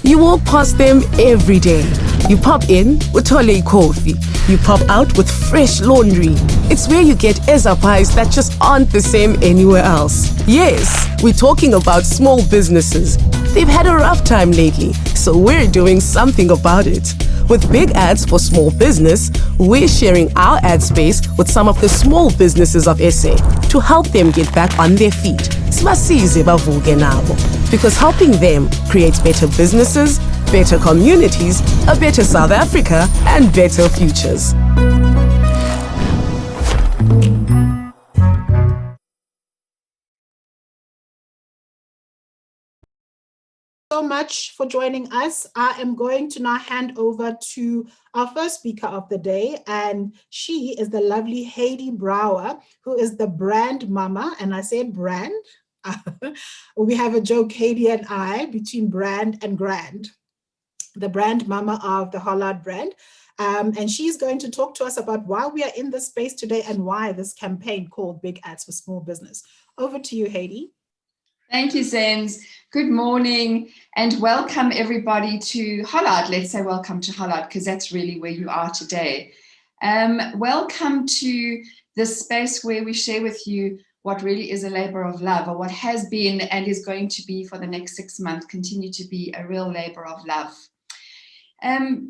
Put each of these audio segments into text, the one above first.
You walk past them every day. You pop in with Tole coffee. You pop out with fresh laundry. It's where you get Eza pies that just aren't the same anywhere else. Yes, we're talking about small businesses. They've had a rough time lately, so we're doing something about it. With Big Ads for Small Business, we're sharing our ad space with some of the small businesses of SA to help them get back on their feet. Sibasize bavuke nabo. Because helping them creates better businesses, better communities, a better South Africa, and better futures. So much for joining us. I am going to now hand over to our first speaker of the day, and she is the lovely Heidi Brouwer, who is the brand mama, and I said brand. We have a joke, Heidi and I, between brand and grand, the brand mama of the Hollard brand. And she's going to talk to us about why we are in this space today and why this campaign called Big Ads for Small Business. Over to you, Heidi. Thank you, Zens. Good morning and welcome everybody to Hollard. Let's say welcome to Hollard because that's really where you are today. Welcome to this space where we share with you what really is a labor of love, or what has been and is going to be for the next 6 months, continue to be a real labor of love.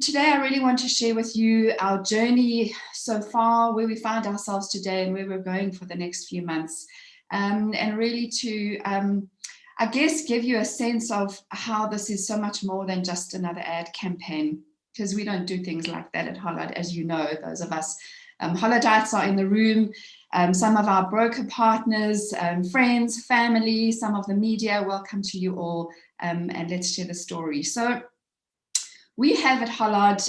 Today, I really want to share with you our journey so far, where we find ourselves today and where we're going for the next few months. And really to, I guess, give you a sense of how this is so much more than just another ad campaign, because we don't do things like that at Hollard, as you know, those of us Hollardites are in the room, some of our broker partners, friends, family, some of the media, welcome to you all, and let's share the story. So we have at Hollard,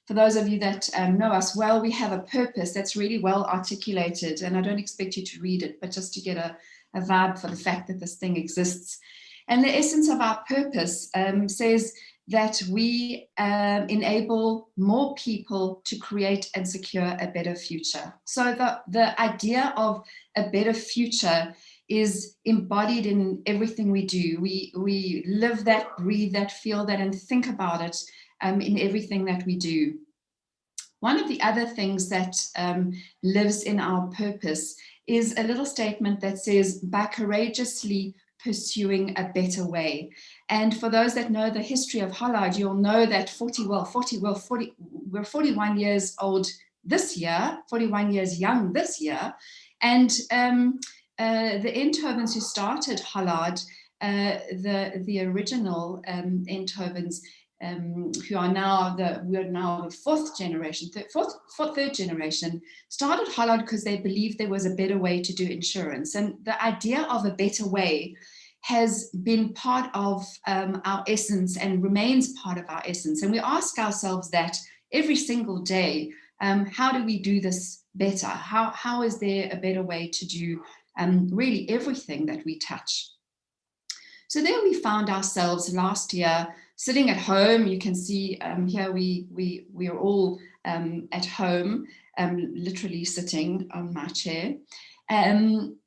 for those of you that know us well, we have a purpose that's really well articulated, and I don't expect you to read it, but just to get a vibe for the fact that this thing exists. And the essence of our purpose says that we enable more people to create and secure a better future. So the idea of a better future is embodied in everything we do. We live that, breathe that, feel that, and think about it in everything that we do. One of the other things that lives in our purpose is a little statement that says, by courageously pursuing a better way. And for those that know the history of Hollard, you'll know that we're 41 years old this year, 41 years young this year. And the Eindhovens who started Hollard, the original Eindhovens, who are now we're now the third generation, started Hollard because they believed there was a better way to do insurance. And the idea of a better way has been part of our essence and remains part of our essence. And we ask ourselves that every single day, how do we do this better? How is there a better way to do really everything that we touch? So there we found ourselves last year sitting at home. You can see here we are all at home, literally sitting on my chair.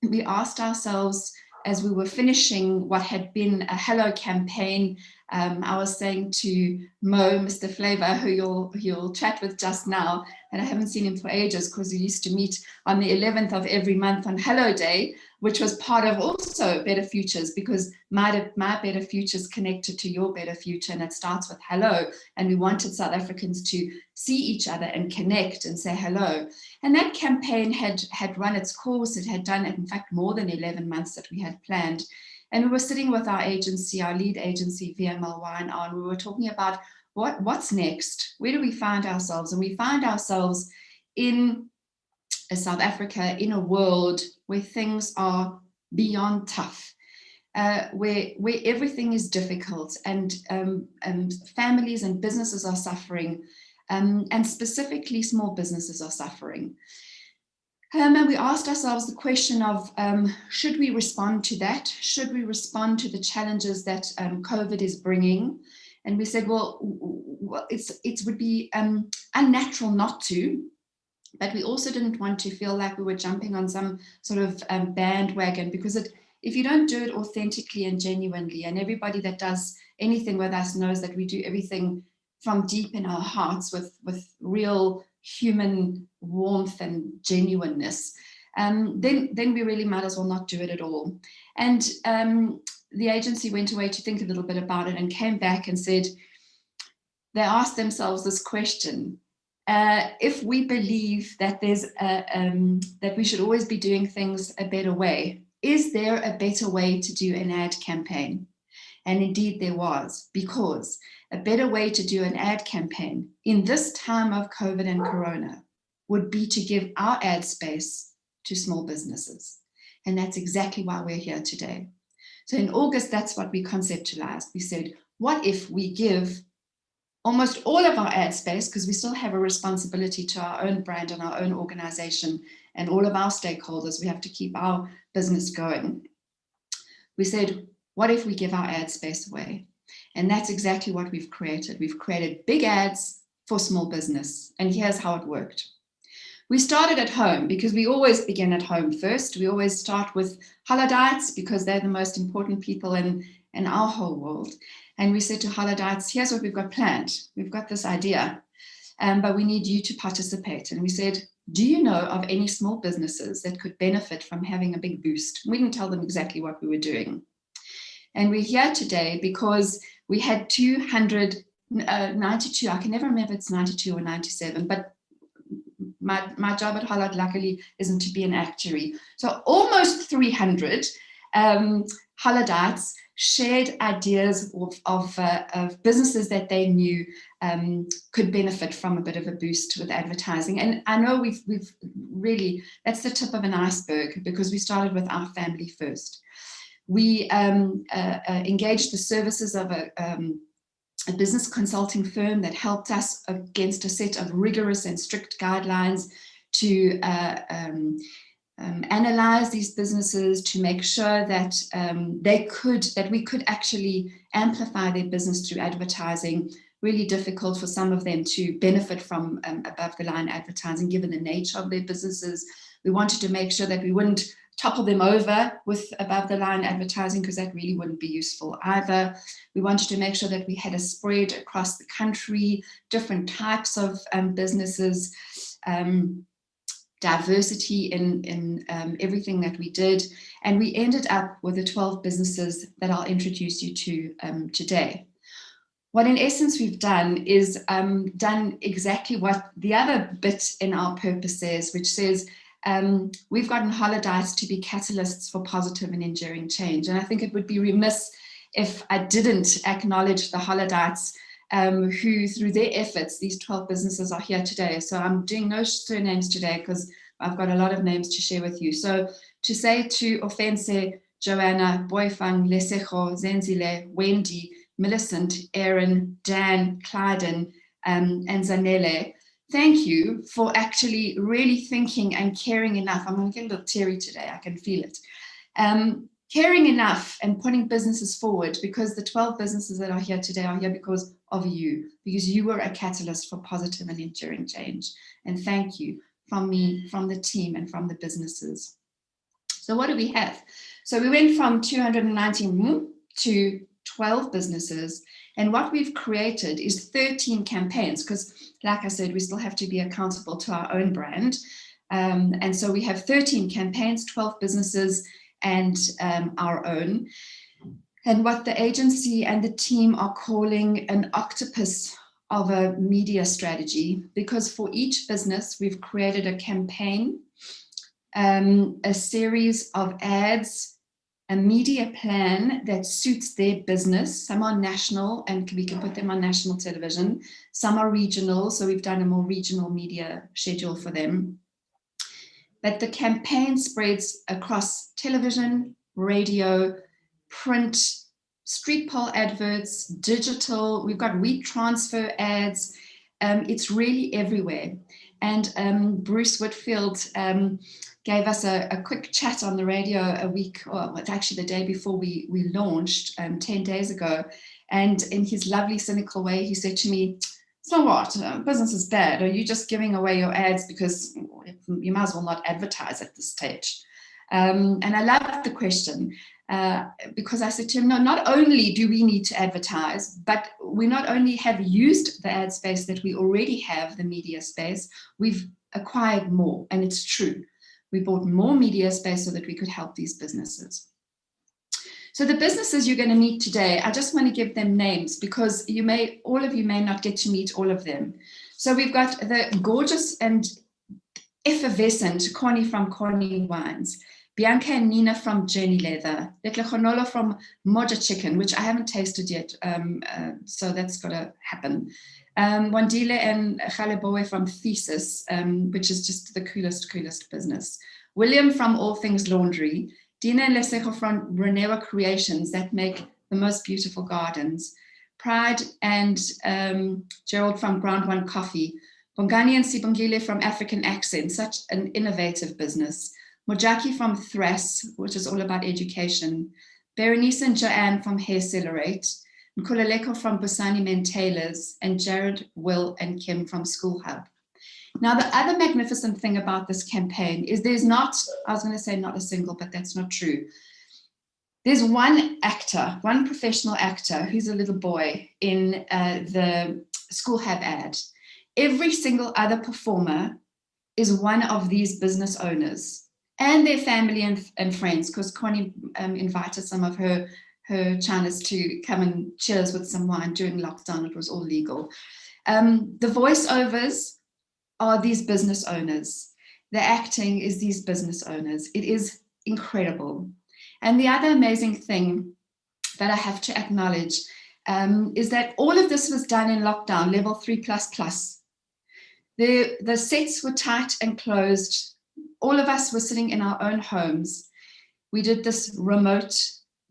We asked ourselves, as we were finishing what had been a Hello campaign, I was saying to Mo, Mr. Flava, who you'll chat with just now, and I haven't seen him for ages because we used to meet on the 11th of every month on Hello Day, which was part of also Better Futures, because my better futures connected to your better future, and it starts with hello. And we wanted South Africans to see each other and connect and say hello. And that campaign had run its course. It had done, in fact, more than 11 months that we had planned. And we were sitting with our agency, our lead agency, VMLY, and we were talking about what's next? Where do we find ourselves? And we find ourselves in South Africa, in a world where things are beyond tough, where everything is difficult, and families and businesses are suffering, and specifically small businesses are suffering. And we asked ourselves the question of, should we respond to that? Should we respond to the challenges that COVID is bringing? And we said, well, it would be unnatural not to, but we also didn't want to feel like we were jumping on some sort of bandwagon, because if you don't do it authentically and genuinely, and everybody that does anything with us knows that we do everything from deep in our hearts with real human warmth and genuineness, then we really might as well not do it at all. And the agency went away to think a little bit about it and came back and said, they asked themselves this question: if we believe that that we should always be doing things a better way, is there a better way to do an ad campaign? And indeed there was, because a better way to do an ad campaign in this time of COVID and Corona would be to give our ad space to small businesses. And that's exactly why we're here today. So in August, that's what we conceptualized. We said, what if we give almost all of our ad space, because we still have a responsibility to our own brand and our own organization and all of our stakeholders, we have to keep our business going. We said, what if we give our ad space away? And that's exactly what we've created. We've created big ads for small business. And here's how it worked. We started at home because we always begin at home first. We always start with Hollardites because they're the most important people in our whole world. And we said to Hollardites, here's what we've got planned. We've got this idea, but we need you to participate. And we said, do you know of any small businesses that could benefit from having a big boost? We didn't tell them exactly what we were doing. And we're here today because we had 292, I can never remember if it's 92 or 97, but my job at Hollard luckily isn't to be an actuary. So almost 300 Hollardites shared ideas of businesses that they knew could benefit from a bit of a boost with advertising. And I know we've really, that's the tip of an iceberg because we started with our family first. We engaged the services of a business consulting firm that helped us against a set of rigorous and strict guidelines to analyze these businesses, to make sure that we could actually amplify their business through advertising. Really difficult for some of them to benefit from above the line advertising given the nature of their businesses. We wanted to make sure that we wouldn't topple them over with above the line advertising because that really wouldn't be useful either. We wanted to make sure that we had a spread across the country, different types of businesses, diversity in everything that we did. And we ended up with the 12 businesses that I'll introduce you to today. What in essence we've done is done exactly what the other bit in our purpose says, which says, we've gotten Hollardites to be catalysts for positive and enduring change. And I think it would be remiss if I didn't acknowledge the Hollardites who, through their efforts, these 12 businesses are here today. So I'm doing no surnames today because I've got a lot of names to share with you. So to say to Ofense, Joanna, Boyfang, Lesejo, Zenzile, Wendy, Millicent, Aaron, Dan, Clyden, and Zanele, thank you for actually really thinking and caring enough. I'm going to get a little teary today. I can feel it. Caring enough and putting businesses forward, because the 12 businesses that are here today are here because of you, because you were a catalyst for positive and enduring change. And thank you from me, from the team, and from the businesses. So what do we have? So we went from 219 to 12 businesses. And what we've created is 13 campaigns, because like I said, we still have to be accountable to our own brand. And so we have 13 campaigns, 12 businesses, and our own. And what the agency and the team are calling an octopus of a media strategy, because for each business, we've created a campaign, a series of ads, a media plan that suits their business. Some are national and we can put them on national television. Some are regional, so we've done a more regional media schedule for them. But the campaign spreads across television, radio, print, street pole adverts, digital. We've got wheat transfer ads. It's really everywhere. And Bruce Whitfield gave us a quick chat on the radio a week, or actually the day before we launched 10 days ago. And in his lovely cynical way, he said to me, so what, business is bad. Are you just giving away your ads because you might as well not advertise at this stage? And I love the question. because I said to him, no, not only do we need to advertise, but we not only have used the ad space that we already have, the media space, we've acquired more, and it's true. We bought more media space so that we could help these businesses. So the businesses you're going to meet today, I just want to give them names because all of you may not get to meet all of them. So we've got the gorgeous and effervescent Connie from Connie Wines, Bianca and Nina from Journey Leather, Andile Khumalo from Moja Chicken, which I haven't tasted yet, so that's got to happen. Wandile and Galeboe from Thesis, which is just the coolest business. William from All Things Laundry, Dina and Lesego from Renewa Creations that make the most beautiful gardens, Pride and Gerald from Ground One Coffee, Bongani and Sibongile from African Accent, such an innovative business, Mojaki from Thras, which is all about education, Berenice and Joanne from Hair Celerate, Nkululeko from Busani Men Tailors, and Jared, Will, and Kim from School Hub. Now, the other magnificent thing about this campaign is there's not, I was going to say not a single, but that's not true. There's one actor, one professional actor who's a little boy in the School Hub ad. Every single other performer is one of these business owners and their family and friends, because Connie invited some of her Chinas to come and cheers with some wine during lockdown. It was all legal. The voiceovers are these business owners. The acting is these business owners. It is incredible. And the other amazing thing that I have to acknowledge is that all of this was done in lockdown, level 3++. The sets were tight and closed. All of us were sitting in our own homes. We did this remote.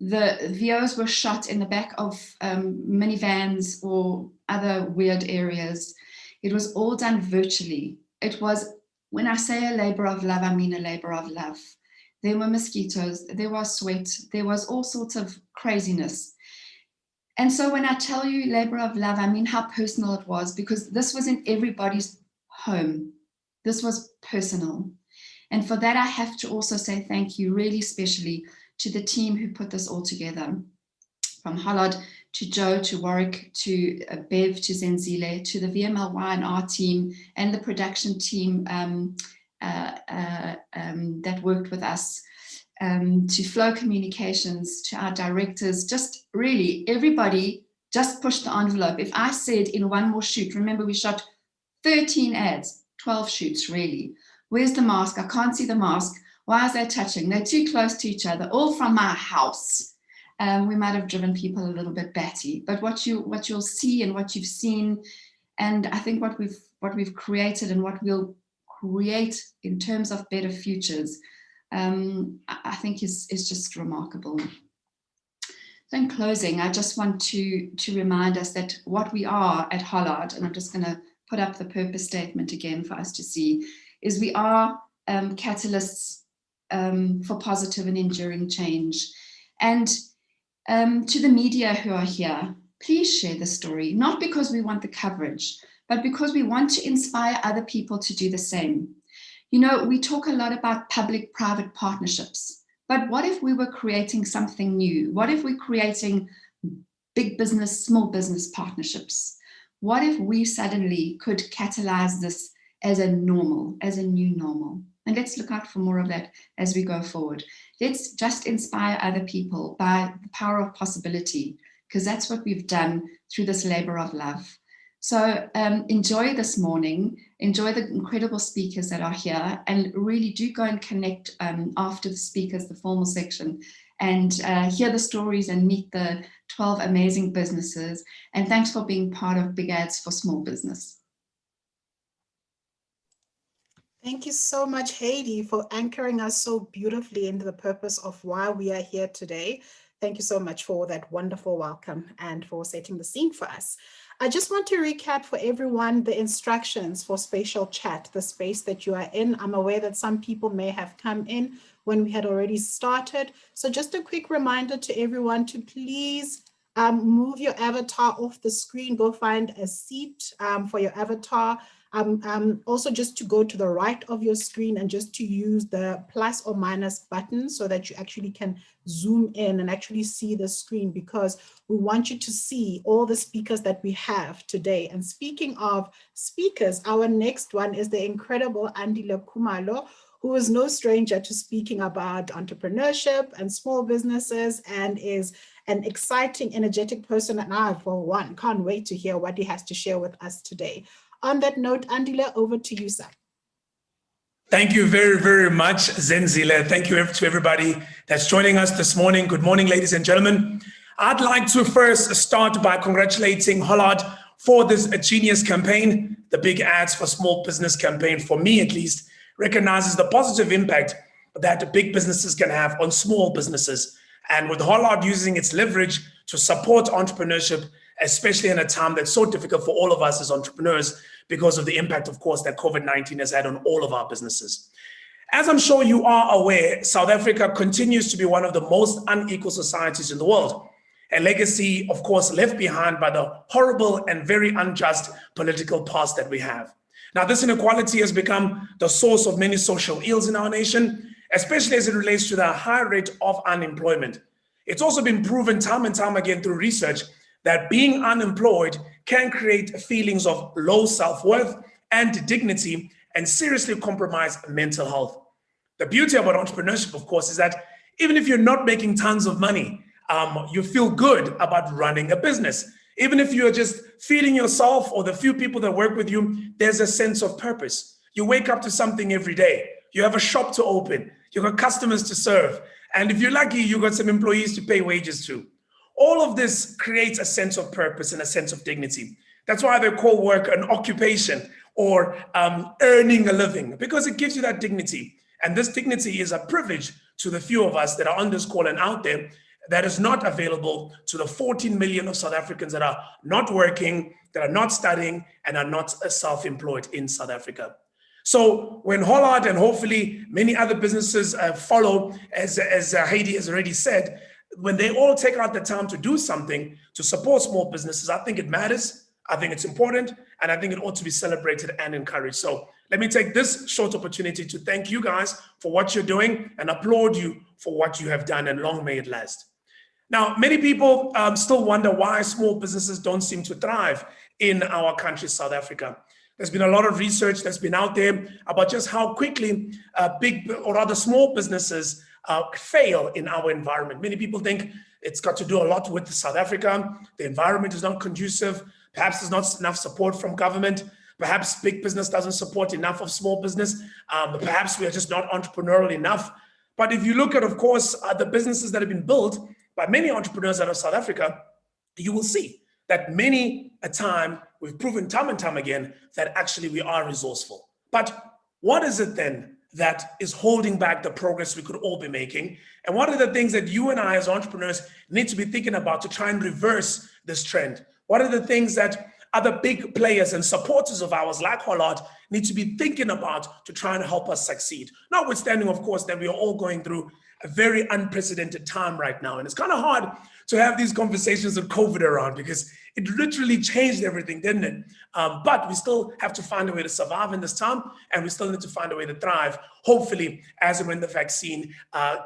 The videos were shot in the back of minivans or other weird areas. It was all done virtually. It was, when I say a labor of love, I mean a labor of love. There were mosquitoes, there was sweat, there was all sorts of craziness. And so when I tell you labor of love, I mean how personal it was, because this was in everybody's home. This was personal. And for that, I have to also say thank you really especially to the team who put this all together. From Hollard to Joe, to Warwick, to Bev, to Zenzile, to the VML Y&R team and the production team that worked with us, to Flow Communications, to our directors, just really everybody just pushed the envelope. If I said in one more shoot, remember we shot 13 ads, 12 shoots really. Where's the mask? I can't see the mask. Why is they touching? They're too close to each other, all from my house. We might have driven people a little bit batty, but what you'll see and what you've seen, and I think what we've created and what we'll create in terms of better futures, I think is just remarkable. So in closing, I just want to remind us that what we are at Hollard, and I'm just going to put up the purpose statement again for us to see, is we are catalysts for positive and enduring change. And to the media who are here, please share the story, not because we want the coverage, but because we want to inspire other people to do the same. You know, we talk a lot about public-private partnerships, but what if we were creating something new? What if we're creating big business, small business partnerships? What if we suddenly could catalyze this as a normal, as a new normal? And let's look out for more of that as we go forward. Let's just inspire other people by the power of possibility, because that's what we've done through this labor of love. So enjoy this morning, enjoy the incredible speakers that are here, and really do go and connect after the speakers, the formal section, and hear the stories and meet the 12 amazing businesses. And thanks for being part of Big Ads for Small Business. Thank you so much, Heidi, for anchoring us so beautifully into the purpose of why we are here today. Thank you so much for that wonderful welcome and for setting the scene for us. I just want to recap for everyone the instructions for Spatial Chat, the space that you are in. I'm aware that some people may have come in when we had already started. So just a quick reminder to everyone to please move your avatar off the screen, go find a seat for your avatar. Also, just to go to the right of your screen and just to use the plus or minus button so that you actually can zoom in and actually see the screen, because we want you to see all the speakers that we have today. And speaking of speakers, our next one is the incredible Andile Khumalo, who is no stranger to speaking about entrepreneurship and small businesses, and is an exciting, energetic person. And I, for one, can't wait to hear what he has to share with us today. On that note, Andile, over to you, sir. Thank you very, very much, Zenzile. Thank you to everybody that's joining us this morning. Good morning, ladies and gentlemen. I'd like to first start by congratulating Hollard for this genius campaign. The Big Ads for Small Business campaign, for me at least, recognizes the positive impact that big businesses can have on small businesses. And with Hollard using its leverage to support entrepreneurship, especially in a time that's so difficult for all of us as entrepreneurs because of the impact, of course, that COVID-19 has had on all of our businesses. As I'm sure you are aware, South Africa continues to be one of the most unequal societies in the world. A legacy, of course, left behind by the horrible and very unjust political past that we have. Now, this inequality has become the source of many social ills in our nation, especially as it relates to the high rate of unemployment. It's also been proven time and time again through research that being unemployed can create feelings of low self-worth and dignity and seriously compromise mental health. The beauty about entrepreneurship, of course, is that even if you're not making tons of money, you feel good about running a business. Even if you're just feeding yourself or the few people that work with you, there's a sense of purpose. You wake up to something every day. You have a shop to open. You've got customers to serve. And if you're lucky, you've got some employees to pay wages to. All of this creates a sense of purpose and a sense of dignity. That's why they call work an occupation or earning a living, because it gives you that dignity. And this dignity is a privilege to the few of us that are on this call and out there that is not available to the 14 million of South Africans that are not working, that are not studying, and are not self-employed in South Africa. So when Hollard and hopefully many other businesses follow, as Heidi has already said, when they all take out the time to do something to support small businesses, I think it matters, I think it's important, and I think it ought to be celebrated and encouraged. So let me take this short opportunity to thank you guys for what you're doing and applaud you for what you have done, and long may it last. Now, many people still wonder why small businesses don't seem to thrive in our country, South Africa. There's been a lot of research that's been out there about just how quickly big or rather small businesses fail in our environment. Many people think it's got to do a lot with South Africa. The environment is not conducive. Perhaps there's not enough support from government. Perhaps big business doesn't support enough of small business. Perhaps we are just not entrepreneurial enough. But if you look at, of course, the businesses that have been built by many entrepreneurs out of South Africa, you will see that many a time we've proven time and time again that actually we are resourceful. But what is it then that is holding back the progress we could all be making? And what are the things that you and I as entrepreneurs need to be thinking about to try and reverse this trend? What are the things that other big players and supporters of ours like Hollard need to be thinking about to try and help us succeed? Notwithstanding, of course, that we are all going through a very unprecedented time right now. And it's kind of hard to have these conversations with COVID around because it literally changed everything, didn't it? But we still have to find a way to survive in this time, and we still need to find a way to thrive, hopefully, as and when the vaccine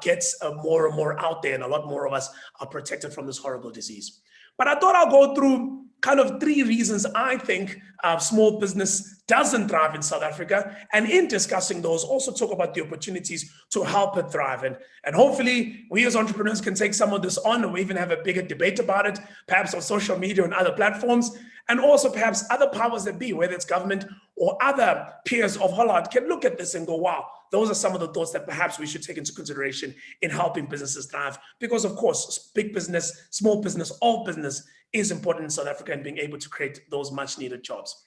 gets more and more out there and a lot more of us are protected from this horrible disease. But I thought I'll go through kind of 3 reasons I think small business doesn't thrive in South Africa. And in discussing those, also talk about the opportunities to help it thrive. And hopefully we as entrepreneurs can take some of this on, and we even have a bigger debate about it, perhaps on social media and other platforms. And also perhaps other powers that be, whether it's government or other peers of Hollard, can look at this and go, wow, those are some of the thoughts that perhaps we should take into consideration in helping businesses thrive. Because of course, big business, small business, all business is important in South Africa and being able to create those much needed jobs.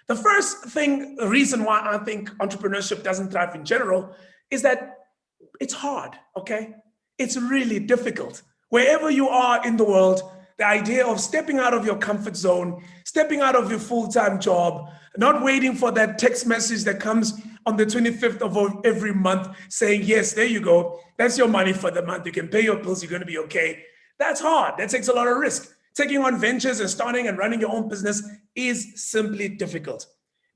The first reason why I think entrepreneurship doesn't thrive in general is that it's hard, okay? It's really difficult. Wherever you are in the world, the idea of stepping out of your comfort zone, stepping out of your full-time job, not waiting for that text message that comes on the 25th of every month saying, yes, there you go. That's your money for the month. You can pay your bills. You're going to be okay. That's hard. That takes a lot of risk. Taking on ventures and starting and running your own business is simply difficult.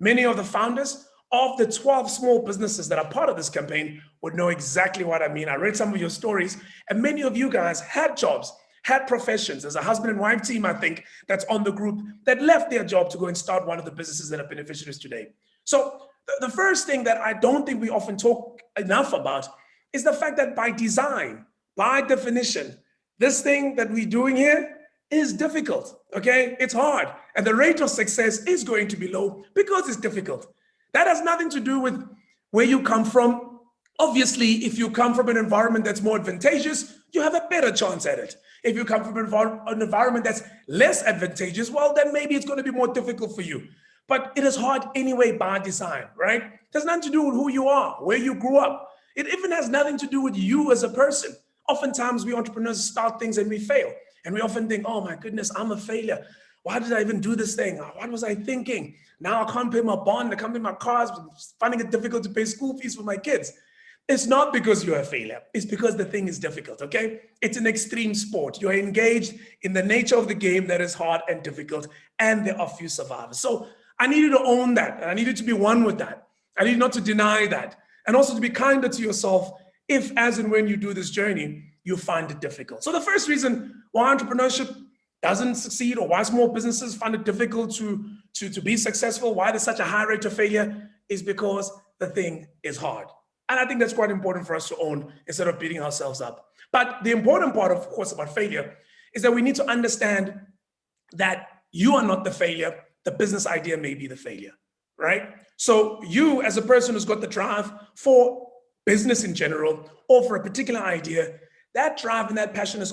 Many of the founders of the 12 small businesses that are part of this campaign would know exactly what I mean. I read some of your stories, and many of you guys had jobs, had professions. There's a husband and wife team, I think, that's on the group that left their job to go and start one of the businesses that are beneficiaries today. So the first thing that I don't think we often talk enough about is the fact that by design, by definition, this thing that we're doing here is difficult, okay? It's hard. And the rate of success is going to be low because it's difficult. That has nothing to do with where you come from. Obviously, if you come from an environment that's more advantageous, you have a better chance at it. If you come from an environment that's less advantageous, well, then maybe it's going to be more difficult for you. But it is hard anyway by design, right? It has nothing to do with who you are, where you grew up. It even has nothing to do with you as a person. Oftentimes, we entrepreneurs start things and we fail. And we often think, oh my goodness, I'm a failure. Why did I even do this thing? What was I thinking? Now I can't pay my bond, I can't pay my cars, I'm finding it difficult to pay school fees for my kids. It's not because you're a failure. It's because the thing is difficult, okay? It's an extreme sport. You're engaged in the nature of the game that is hard and difficult, and there are few survivors. So I need you to own that, and I need you to be one with that. I need you not to deny that, and also to be kinder to yourself if, as and when you do this journey, you find it difficult. So the first reason why entrepreneurship doesn't succeed, or why small businesses find it difficult to be successful, why there's such a high rate of failure, is because the thing is hard. And I think that's quite important for us to own instead of beating ourselves up. But the important part, of course, about failure is that we need to understand that you are not the failure. The business idea may be the failure, right? So you, as a person who's got the drive for business in general, or for a particular idea, that drive and that passion is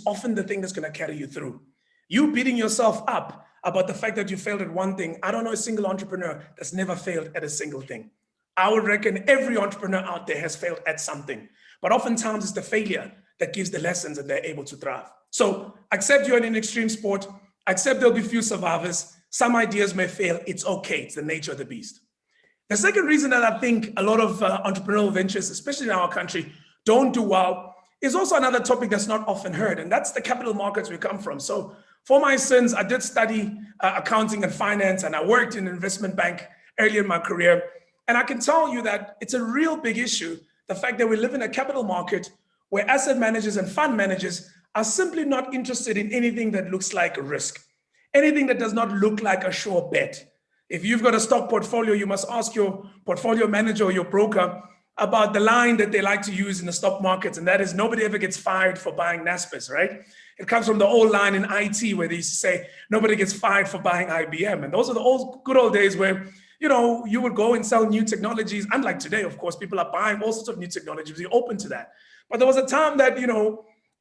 often the thing that's going to carry you through. You beating yourself up about the fact that you failed at one thing. I don't know a single entrepreneur that's never failed at a single thing. I would reckon every entrepreneur out there has failed at something, but oftentimes it's the failure that gives the lessons and they're able to thrive. So accept you're in an extreme sport, accept there'll be few survivors. Some ideas may fail. It's okay. It's the nature of the beast. The second reason that I think a lot of entrepreneurial ventures, especially in our country, don't do well is also another topic that's not often heard, and that's the capital markets we come from. So for my sins, I did study accounting and finance, and I worked in an investment bank early in my career. And I can tell you that it's a real big issue, the fact that we live in a capital market where asset managers and fund managers are simply not interested in anything that looks like a risk, anything that does not look like a sure bet. If you've got a stock portfolio, you must ask your portfolio manager or your broker about the line that they like to use in the stock markets, and that is nobody ever gets fired for buying Naspers, right? It comes from the old line in IT where they used to say nobody gets fired for buying IBM. And those are the good old days where you would go and sell new technologies. Unlike today, of course, people are buying all sorts of new technologies. You're open to that. But there was a time that,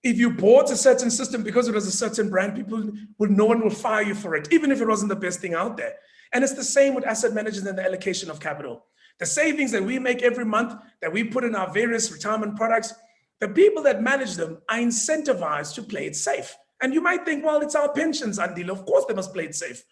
if you bought a certain system because it was a certain brand, no one would fire you for it, even if it wasn't the best thing out there. And it's the same with asset managers and the allocation of capital. The savings that we make every month, that we put in our various retirement products, the people that manage them are incentivized to play it safe. And you might think, well, it's our pensions, Andile. Of course they must play it safe.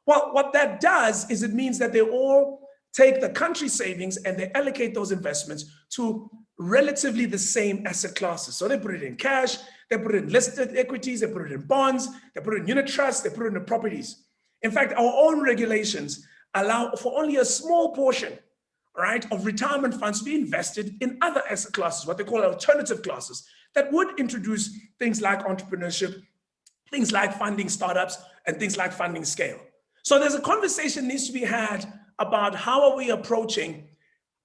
Well, what that does is it means that they all take the country savings and they allocate those investments to relatively the same asset classes. So they put it in cash, they put it in listed equities, they put it in bonds, they put it in unit trusts, they put it in properties. In fact, our own regulations allow for only a small portion, right, of retirement funds to be invested in other asset classes, what they call alternative classes, that would introduce things like entrepreneurship, things like funding startups, and things like funding scale. So there's a conversation needs to be had about how are we approaching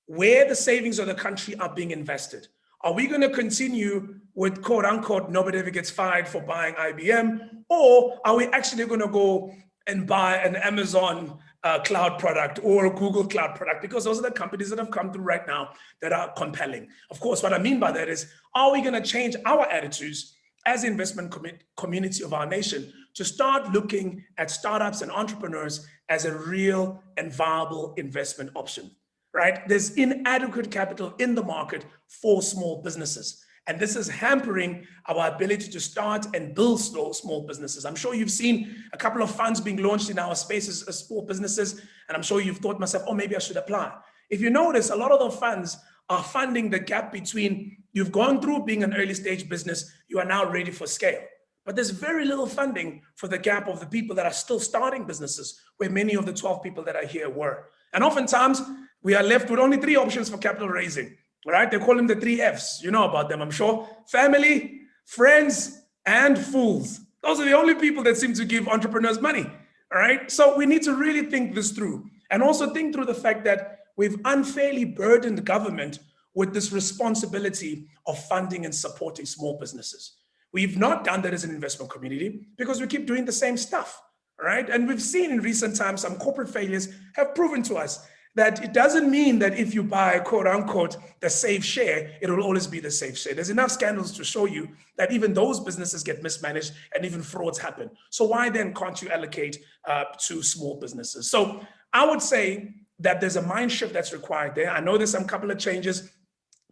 where the savings of the country are being invested. Are we going to continue with quote unquote, nobody ever gets fired for buying IBM? Or are we actually going to go and buy an Amazon cloud product or a Google cloud product? Because those are the companies that have come through right now that are compelling. Of course, what I mean by that is, are we going to change our attitudes as investment community of our nation to start looking at startups and entrepreneurs as a real and viable investment option, right? There's inadequate capital in the market for small businesses. And this is hampering our ability to start and build small businesses. I'm sure you've seen a couple of funds being launched in our spaces as small businesses. And I'm sure you've thought myself, oh, maybe I should apply. If you notice, a lot of those funds are funding the gap between you've gone through being an early stage business, you are now ready for scale. but there's very little funding for the gap of the people that are still starting businesses, where many of the 12 people that are here were. And oftentimes, we are left with only 3 options for capital raising, right? They call them the 3 Fs. You know about them, I'm sure. Family, friends, and fools. Those are the only people that seem to give entrepreneurs money, all right? So we need to really think this through, and also think through the fact that we've unfairly burdened government with this responsibility of funding and supporting small businesses. We've not done that as an investment community because we keep doing the same stuff, right? And we've seen in recent times some corporate failures have proven to us that it doesn't mean that if you buy, quote unquote, the safe share, it will always be the safe share. There's enough scandals to show you that even those businesses get mismanaged and even frauds happen. So why then can't you allocate to small businesses? So I would say that there's a mind shift that's required there. I know there's some couple of changes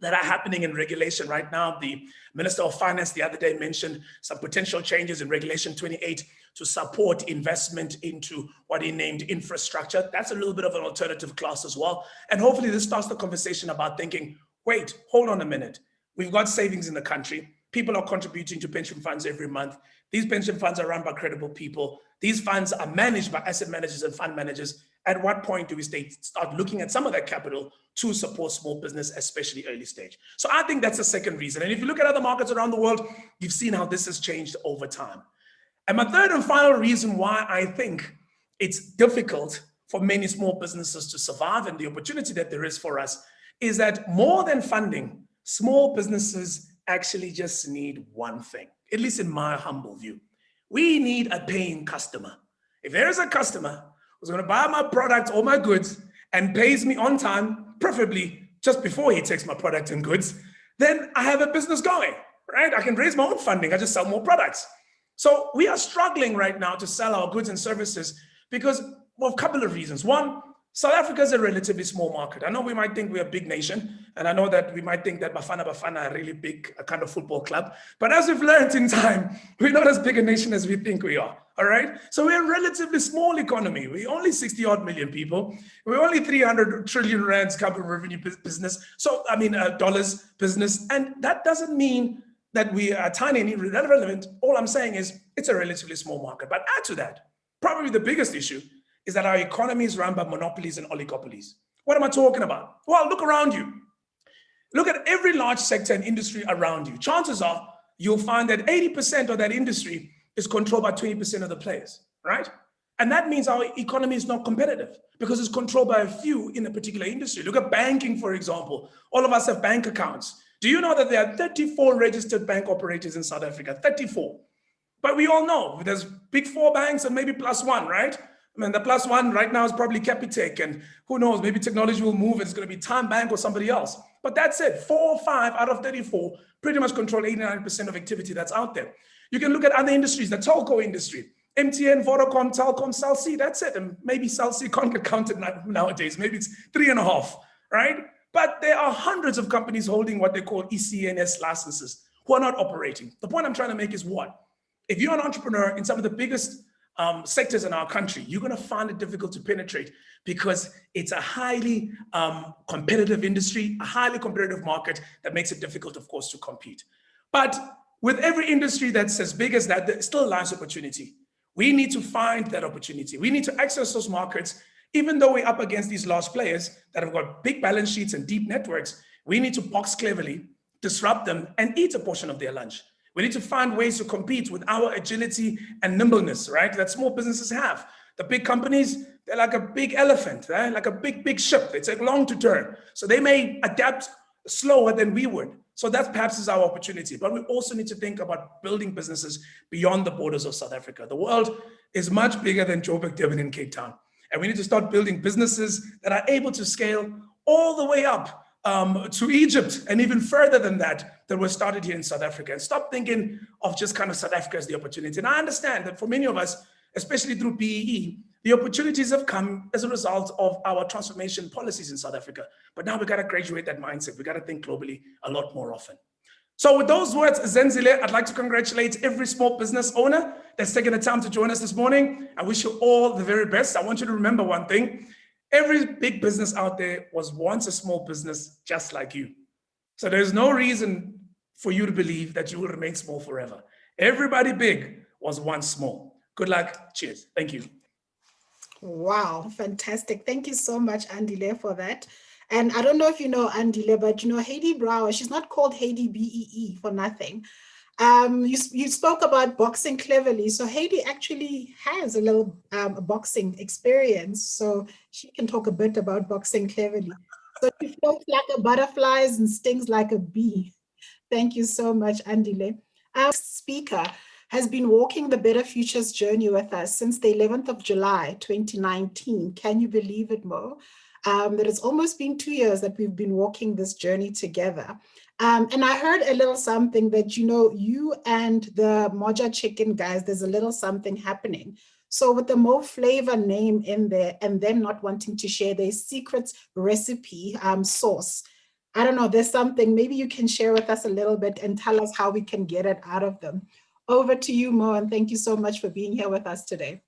that are happening in regulation right now. The Minister of Finance the other day mentioned some potential changes in Regulation 28 to support investment into what he named infrastructure. That's a little bit of an alternative class as well. And hopefully this starts the conversation about thinking, wait, hold on a minute. We've got savings in the country. People are contributing to pension funds every month. These pension funds are run by credible people. These funds are managed by asset managers and fund managers. At what point do we start looking at some of that capital to support small business, especially early stage? So I think that's the second reason. And if you look at other markets around the world, you've seen how this has changed over time. And my third and final reason why I think it's difficult for many small businesses to survive, and the opportunity that there is for us, is that more than funding, small businesses actually just need one thing, at least in my humble view. We need a paying customer. If there is a customer who's going to buy my product or my goods and pays me on time, preferably just before he takes my product and goods, then I have a business going, right? I can raise my own funding. I just sell more products. So we are struggling right now to sell our goods and services because of a couple of reasons. One, South Africa is a relatively small market. I know we might think we're a big nation, and I know that we might think that Bafana Bafana are a really big kind of football club. But as we've learned in time, we're not as big a nation as we think we are, all right? So we're a relatively small economy. We're only 60 odd million people. We're only 300 trillion rands capital revenue business. So, dollars business. And that doesn't mean that we are tiny and irrelevant. All I'm saying is it's a relatively small market. But add to that, probably the biggest issue is that our economy is run by monopolies and oligopolies. What am I talking about? Well, look around you. Look at every large sector and industry around you. Chances are you'll find that 80% of that industry is controlled by 20% of the players, right? And that means our economy is not competitive because it's controlled by a few in a particular industry. Look at banking, for example. All of us have bank accounts. Do you know that there are 34 registered bank operators in South Africa? 34. But we all know there's big 4 banks and maybe plus one, right? The plus one right now is probably Capitec, and who knows, maybe technology will move. It's going to be Time Bank or somebody else. But that's it. 4 or 5 out of 34 pretty much control 89% of activity that's out there. You can look at other industries, the telco industry, MTN, Vodacom, Telkom, Cell C, that's it. And maybe Cell C can't get counted nowadays. Maybe it's 3.5, right? But there are hundreds of companies holding what they call ECNS licenses who are not operating. The point I'm trying to make is what? If you're an entrepreneur in some of the biggest sectors in our country, you're going to find it difficult to penetrate because it's a highly competitive industry, a highly competitive market that makes it difficult, of course, to compete. But with every industry that's as big as that, there still lies opportunity. We need to find that opportunity. We need to access those markets. Even though we're up against these large players that have got big balance sheets and deep networks, we need to box cleverly, disrupt them, and eat a portion of their lunch. We need to find ways to compete with our agility and nimbleness, right? That small businesses have. The big companies, they're like a big elephant, right? Like a big ship. They take long to turn. So they may adapt slower than we would. So that perhaps is our opportunity. But we also need to think about building businesses beyond the borders of South Africa. The world is much bigger than Joburg, Durban, and Cape Town. And we need to start building businesses that are able to scale all the way up to Egypt and even further than that were started here in South Africa, and stop thinking of just kind of South Africa as the opportunity. And I understand that for many of us, especially through PEE, the opportunities have come as a result of our transformation policies in South Africa. But now we got to graduate that mindset. We got to think globally a lot more often. So with those words, Zenzile, I'd like to congratulate every small business owner that's taken the time to join us this morning. I wish you all the very best. I want you to remember one thing. Every big business out there was once a small business just like you. So there's no reason for you to believe that you will remain small forever. Everybody big was once small. Good luck. Cheers. Thank you. Wow, fantastic. Thank you so much, Andile, for that. And I don't know if you know Andile, but you know, Heidi Brower, she's not called Heidi BEE for nothing. You spoke about boxing cleverly. So Heidi actually has a little boxing experience. So she can talk a bit about boxing cleverly. So she floats like a butterfly and stings like a bee. Thank you so much, Andile. Our speaker has been walking the Better Futures journey with us since the 11th of July, 2019. Can you believe it, Mo? That it's almost been 2 years that we've been walking this journey together. And I heard a little something that, you know, you and the Moja Chicken guys, there's a little something happening. So with the Mo Flavor name in there and them not wanting to share their secret recipe sauce, I don't know, there's something, maybe you can share with us a little bit and tell us how we can get it out of them. Over to you, Mo, and thank you so much for being here with us today.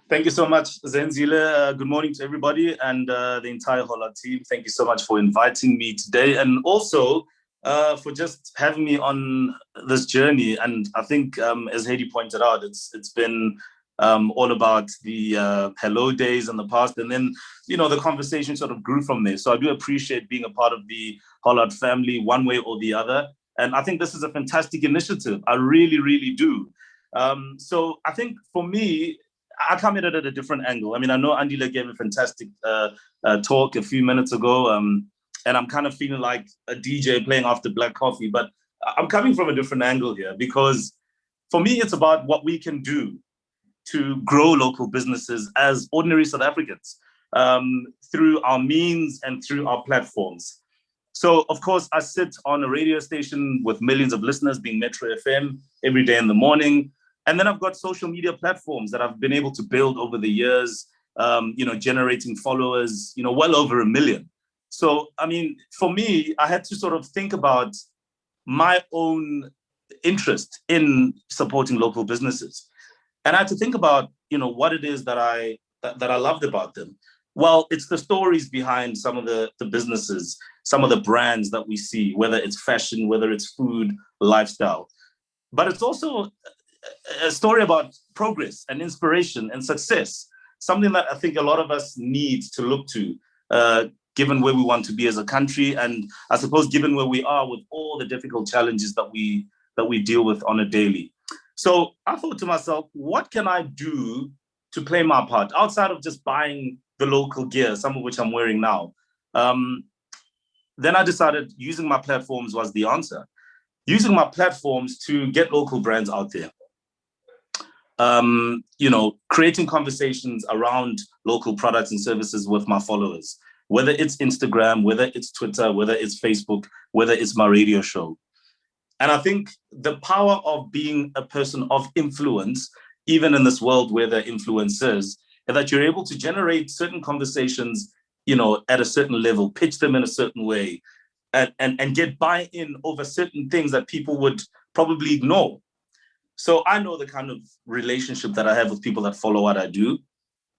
Thank you so much, Zenzile. Good morning to everybody and the entire Hollard team. Thank you so much for inviting me today and also for just having me on this journey. And I think, as Heidi pointed out, it's been all about the hello days in the past. And then, you know, the conversation sort of grew from there. So I do appreciate being a part of the Hollard family one way or the other. And I think this is a fantastic initiative. I really, really do. So I think for me, I come at it at a different angle. I mean, I know Andile gave a fantastic talk a few minutes ago, and I'm kind of feeling like a DJ playing after black coffee, but I'm coming from a different angle here because for me, it's about what we can do to grow local businesses as ordinary South Africans through our means and through our platforms. So, of course, I sit on a radio station with millions of listeners, being Metro FM, every day in the morning. And then I've got social media platforms that I've been able to build over the years, you know, generating followers, you know, well over 1 million. So, I mean, for me, I had to sort of think about my own interest in supporting local businesses. And I had to think about, you know, what it is that I loved about them. Well, it's the stories behind some of the businesses, some of the brands that we see, whether it's fashion, whether it's food, lifestyle. But it's also a story about progress and inspiration and success, something that I think a lot of us need to look to, given where we want to be as a country. And I suppose given where we are with all the difficult challenges that we deal with on a daily. So I thought to myself, what can I do to play my part outside of just buying the local gear, some of which I'm wearing now? Then I decided using my platforms was the answer. Using my platforms to get local brands out there. You know, creating conversations around local products and services with my followers, whether it's Instagram, whether it's Twitter, whether it's Facebook, whether it's my radio show. And I think the power of being a person of influence, even in this world where there are influencers, is that you're able to generate certain conversations, you know, at a certain level, pitch them in a certain way, and get buy-in over certain things that people would probably ignore. So I know the kind of relationship that I have with people that follow what I do.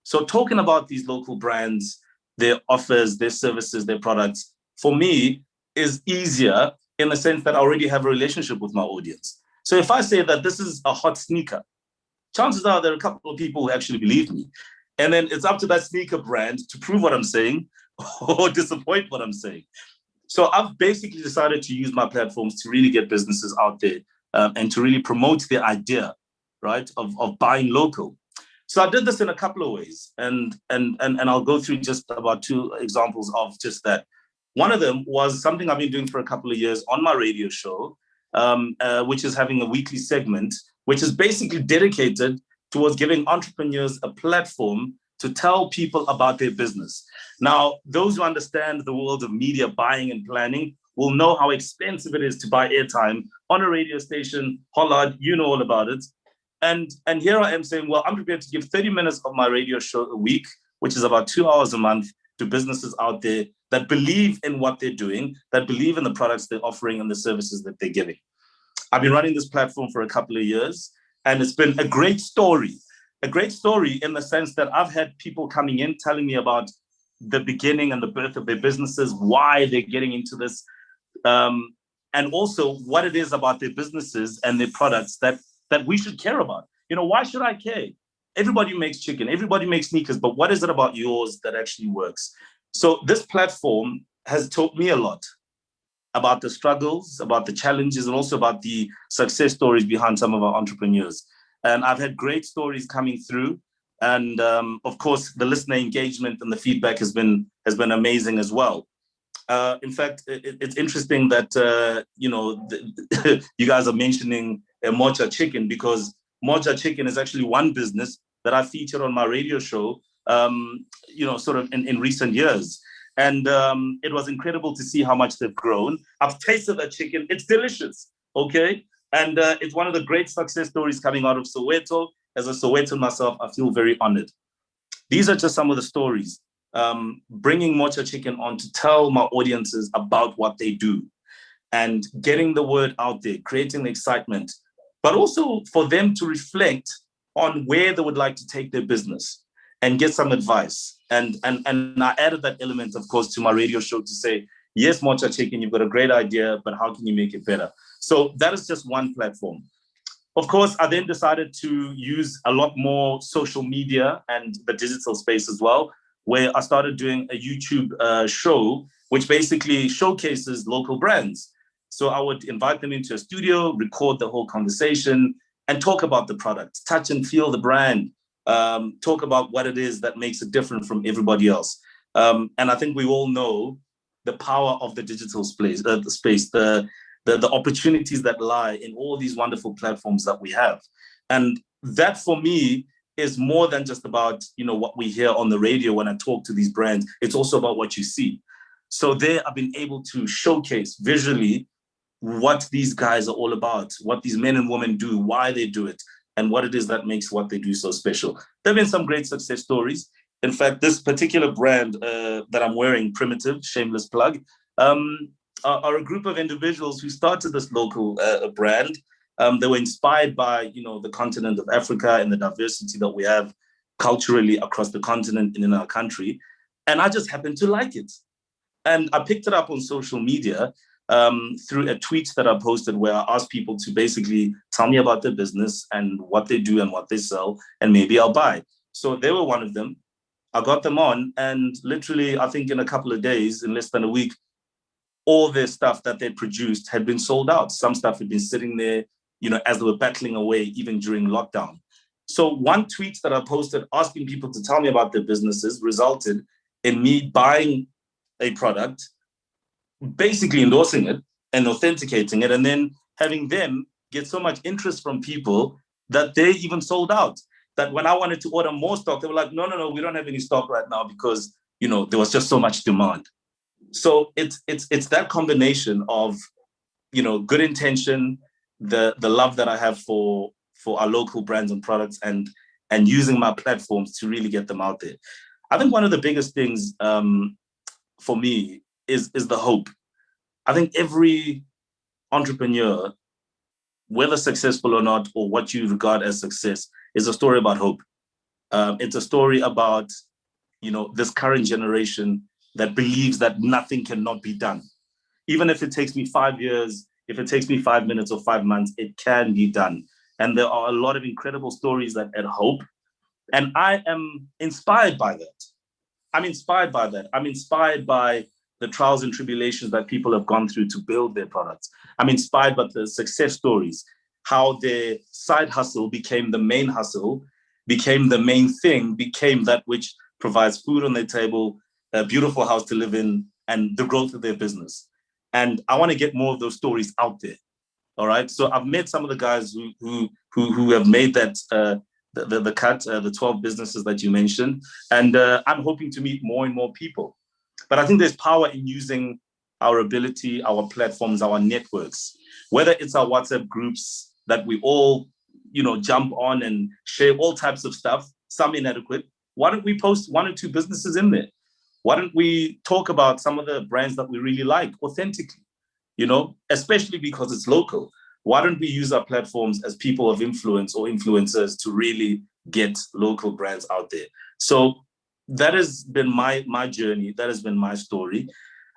So talking about these local brands, their offers, their services, their products, for me is easier in the sense that I already have a relationship with my audience. So if I say that this is a hot sneaker, chances are there are a couple of people who actually believe me. And then it's up to that sneaker brand to prove what I'm saying or disappoint what I'm saying. So I've basically decided to use my platforms to really get businesses out there and to really promote the idea, right, of buying local. So I did this in a couple of ways, and I'll go through just about 2 examples of just that. One of them was something I've been doing for a couple of years on my radio show, which is having a weekly segment, which is basically dedicated towards giving entrepreneurs a platform to tell people about their business. Now, those who understand the world of media buying and planning will know how expensive it is to buy airtime on a radio station. Hollard, you know all about it. And here I am saying, well, I'm prepared to give 30 minutes of my radio show a week, which is about 2 hours a month, to businesses out there that believe in what they're doing, that believe in the products they're offering and the services that they're giving. I've been running this platform for a couple of years, and it's been a great story in the sense that I've had people coming in telling me about the beginning and the birth of their businesses, why they're getting into this. And and also what it is about their businesses and their products that we should care about. Why should I care? Everybody makes chicken, everybody makes sneakers, but what is it about yours that actually works? So this platform has taught me a lot about the struggles, about the challenges, and also about the success stories behind some of our entrepreneurs. And I've had great stories coming through. And of course, the listener engagement and the feedback has been amazing as well. In fact, it's interesting that, you guys are mentioning Mocha Chicken, because Mocha Chicken is actually one business that I featured on my radio show, sort of in recent years. And it was incredible to see how much they've grown. I've tasted that chicken. It's delicious, okay? And it's one of the great success stories coming out of Soweto. As a Sowetan myself, I feel very honored. These are just some of the stories. Bringing Mocha Chicken on to tell my audiences about what they do and getting the word out there, creating the excitement, but also for them to reflect on where they would like to take their business and get some advice. And I added that element, of course, to my radio show to say, yes, Mocha Chicken, you've got a great idea, but how can you make it better? So that is just one platform. Of course, I then decided to use a lot more social media and the digital space as well, where I started doing a YouTube show, which basically showcases local brands. So I would invite them into a studio, record the whole conversation, and talk about the product, touch and feel the brand, talk about what it is that makes it different from everybody else. And I think we all know the power of the digital space, the opportunities that lie in all these wonderful platforms that we have. And that for me is more than just about, what we hear on the radio when I talk to these brands. It's also about what you see. So there I've been able to showcase visually what these guys are all about, what these men and women do, why they do it, and what it is that makes what they do so special. There have been some great success stories. In fact, this particular brand that I'm wearing, Primitive, shameless plug, are a group of individuals who started this local brand. They were inspired by, the continent of Africa and the diversity that we have culturally across the continent and in our country. And I just happened to like it. And I picked it up on social media through a tweet that I posted where I asked people to basically tell me about their business and what they do and what they sell, and maybe I'll buy. So they were one of them. I got them on, and literally, I think in a couple of days, in less than a week, all their stuff that they produced had been sold out. Some stuff had been sitting there, as they were battling away, even during lockdown. So one tweet that I posted asking people to tell me about their businesses resulted in me buying a product, basically endorsing it and authenticating it, and then having them get so much interest from people that they even sold out. That when I wanted to order more stock, they were like, no, we don't have any stock right now because, there was just so much demand. So it's that combination of, good intention, the love that I have for our local brands and products, and using my platforms to really get them out there. I think one of the biggest things for me is the hope. I think every entrepreneur, whether successful or not, or what you regard as success, is a story about hope. It's a story about, this current generation that believes that nothing cannot be done. Even if it takes me 5 years, if it takes me 5 minutes or 5 months, it can be done. And there are a lot of incredible stories that add hope. And I am inspired by that. I'm inspired by the trials and tribulations that people have gone through to build their products. I'm inspired by the success stories, how their side hustle became the main hustle, became the main thing, became that which provides food on their table, a beautiful house to live in, and the growth of their business. And I want to get more of those stories out there. All right. So I've met some of the guys who have made that the cut, the 12 businesses that you mentioned, and I'm hoping to meet more and more people. But I think there's power in using our ability, our platforms, our networks, whether it's our WhatsApp groups that we all, jump on and share all types of stuff, some inadequate. Why don't we post 1 or 2 businesses in there? Why don't we talk about some of the brands that we really like authentically, especially because it's local? Why don't we use our platforms as people of influence or influencers to really get local brands out there? So that has been my journey. That has been my story.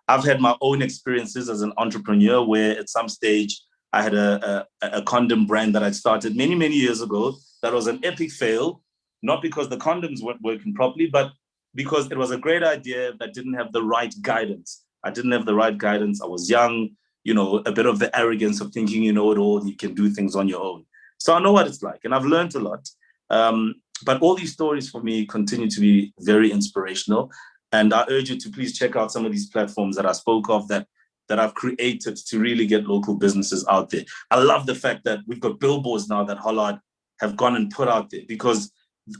I've had my own experiences as an entrepreneur where at some stage I had a condom brand that I started many, many years ago that was an epic fail, not because the condoms weren't working properly, but because it was a great idea that didn't have the right guidance. I didn't have the right guidance. I was young, a bit of the arrogance of thinking you know it all, you can do things on your own. So I know what it's like, and I've learned a lot. But all these stories for me continue to be very inspirational. And I urge you to please check out some of these platforms that I spoke of that I've created to really get local businesses out there. I love the fact that we've got billboards now that Hollard have gone and put out there, because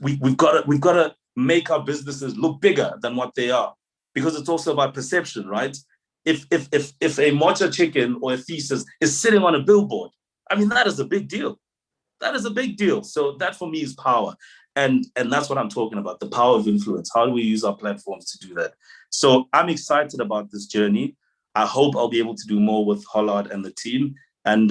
we've got to make our businesses look bigger than what they are, because it's also about perception, right? If a mocha chicken or a thesis is sitting on a billboard, I mean, that is a big deal. That is a big deal. So that for me is power. And that's what I'm talking about, the power of influence. How do we use our platforms to do that? So I'm excited about this journey. I hope I'll be able to do more with Hollard and the team. And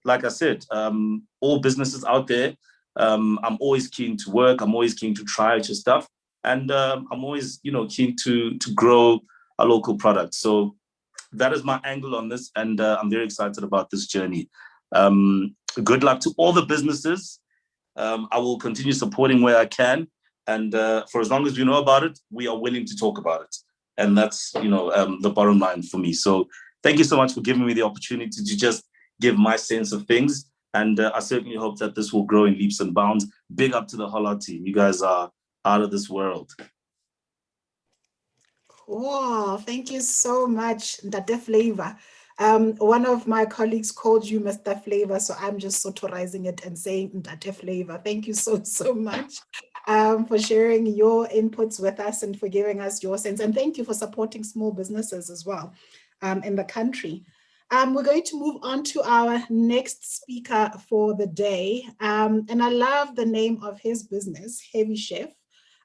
like I said, all businesses out there, I'm always keen to work. I'm always keen to try out your stuff. And I'm always, keen to grow a local product. So that is my angle on this. And I'm very excited about this journey. Good luck to all the businesses. I will continue supporting where I can. And for as long as we know about it, we are willing to talk about it. And that's, the bottom line for me. So thank you so much for giving me the opportunity to just give my sense of things. And I certainly hope that this will grow in leaps and bounds. Big up to the Hollard team. You guys are out of this world. Cool. Thank you so much, Ndate Flavor. One of my colleagues called you Mr. Flavor, so I'm just sotorizing it and saying Ndate Flavor. Thank you so much for sharing your inputs with us and for giving us your sense. And thank you for supporting small businesses as well in the country. We're going to move on to our next speaker for the day. And I love the name of his business, Heavy Chef.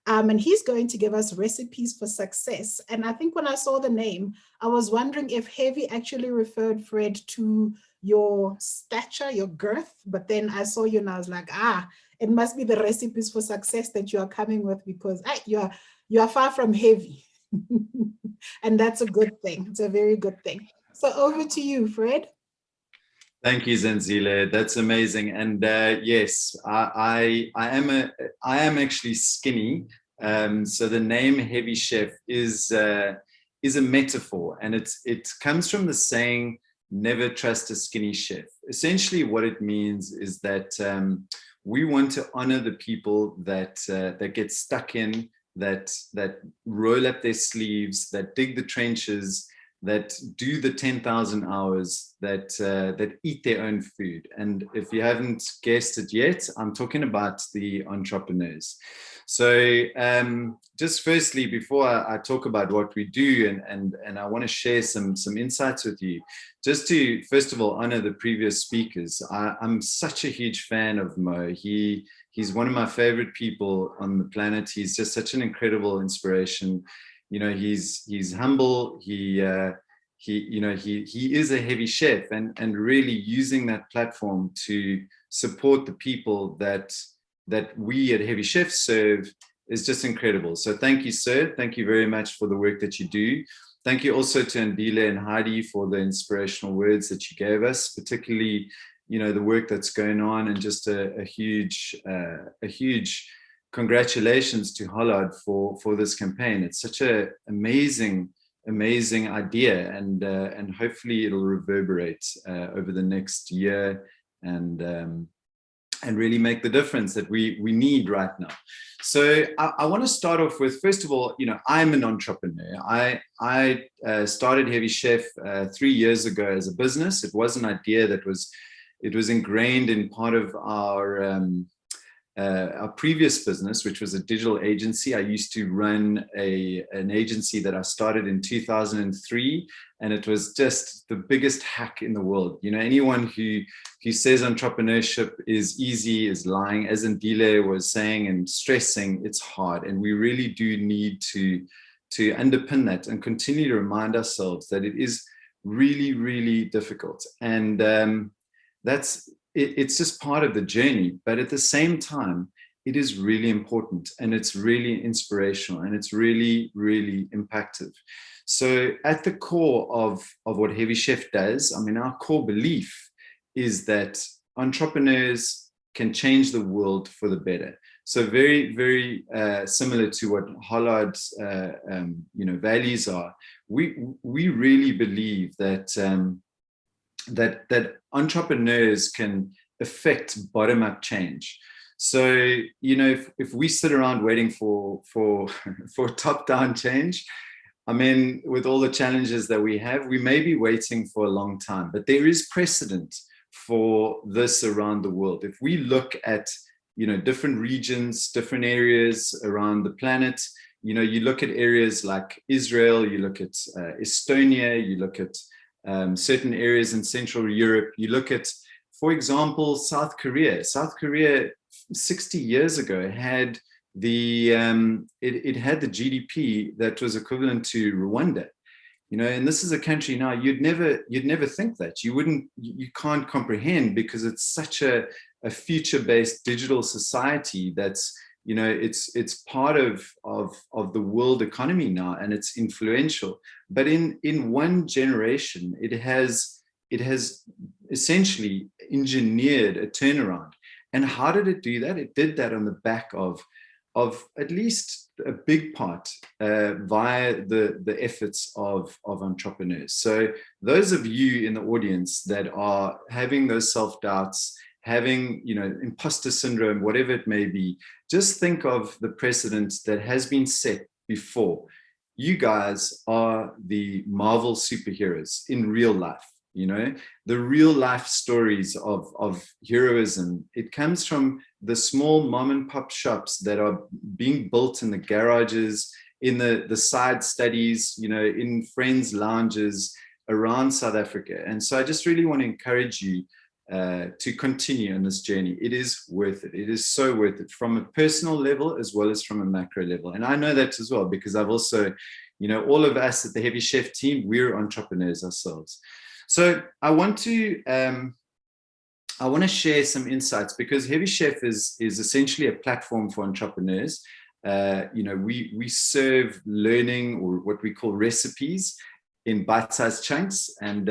And he's going to give us recipes for success. And I think when I saw the name, I was wondering if heavy actually referred, Fred, to your stature, your girth. But then I saw you and I was like, it must be the recipes for success that you are coming with, because you are far from heavy. And that's a good thing. It's a very good thing. So over to you, Fred. Thank you, Zenzile. That's amazing. And yes, I am actually skinny. So the name Heavy Chef is a metaphor, and it comes from the saying, "Never trust a skinny chef." Essentially, what it means is that we want to honor the people that get stuck in, that roll up their sleeves, that dig the trenches, that do the 10,000 hours, that eat their own food. And if you haven't guessed it yet, I'm talking about the entrepreneurs. So just firstly, before I talk about what we do, and I want to share some insights with you, just to first of all honor the previous speakers. I'm such a huge fan of Mo. He's one of my favorite people on the planet. He's just such an incredible inspiration. He's humble. He is a heavy chef, and really using that platform to support the people that we at Heavy Chef serve is just incredible. So thank you, sir. Thank you very much for the work that you do. Thank you also to Andile and Heidi for the inspirational words that you gave us, particularly, the work that's going on, and just a huge congratulations to Hollard for this campaign. It's such an amazing idea, and hopefully it'll reverberate over the next year and really make the difference that we need right now. So I want to start off with, first of all, I'm an entrepreneur. I started Heavy Chef 3 years ago as a business. It was an idea that was ingrained in part of our previous business, which was a digital agency. I used to run an agency that I started in 2003, and it was just the biggest hack in the world. Anyone who says entrepreneurship is easy is lying. As Andile was saying and stressing, it's hard, and we really do need to underpin that and continue to remind ourselves that it is really, really difficult. And it's just part of the journey. But at the same time, it is really important, and it's really inspirational, and it's really, really impactful. So at the core of what Heavy Chef does, I mean, our core belief is that entrepreneurs can change the world for the better. So very, very similar to what Hollard's values are. We really believe that that entrepreneurs can affect bottom-up change. So, if we sit around waiting for top-down change, I mean, with all the challenges that we have, we may be waiting for a long time, but there is precedent for this around the world. If we look at, different regions, different areas around the planet, you look at areas like Israel, you look at Estonia, you look at certain areas in Central Europe, you look at, for example, South Korea. South Korea 60 years ago had it had the GDP that was equivalent to Rwanda, and this is a country now you'd never think that. You can't comprehend, because it's such a future-based digital society that's, it's part of the world economy now, and it's influential. But in one generation, it has essentially engineered a turnaround. And how did it do that? It did that on the back of at least a big part via the efforts of entrepreneurs. So those of you in the audience that are having those self-doubts, having, imposter syndrome, whatever it may be, just think of the precedent that has been set before. You guys are the Marvel superheroes in real life. The real life stories of heroism, it comes from the small mom and pop shops that are being built in the garages, in the side studies, in friends' lounges around South Africa. And so I just really want to encourage you to continue on this journey. It is worth it. It is so worth it, from a personal level as well as from a macro level. And I know that as well, because I've also, all of us at the Heavy Chef team, we're entrepreneurs ourselves. So I want to share some insights, because Heavy Chef is essentially a platform for entrepreneurs. We serve learning, or what we call recipes, in bite-sized chunks, and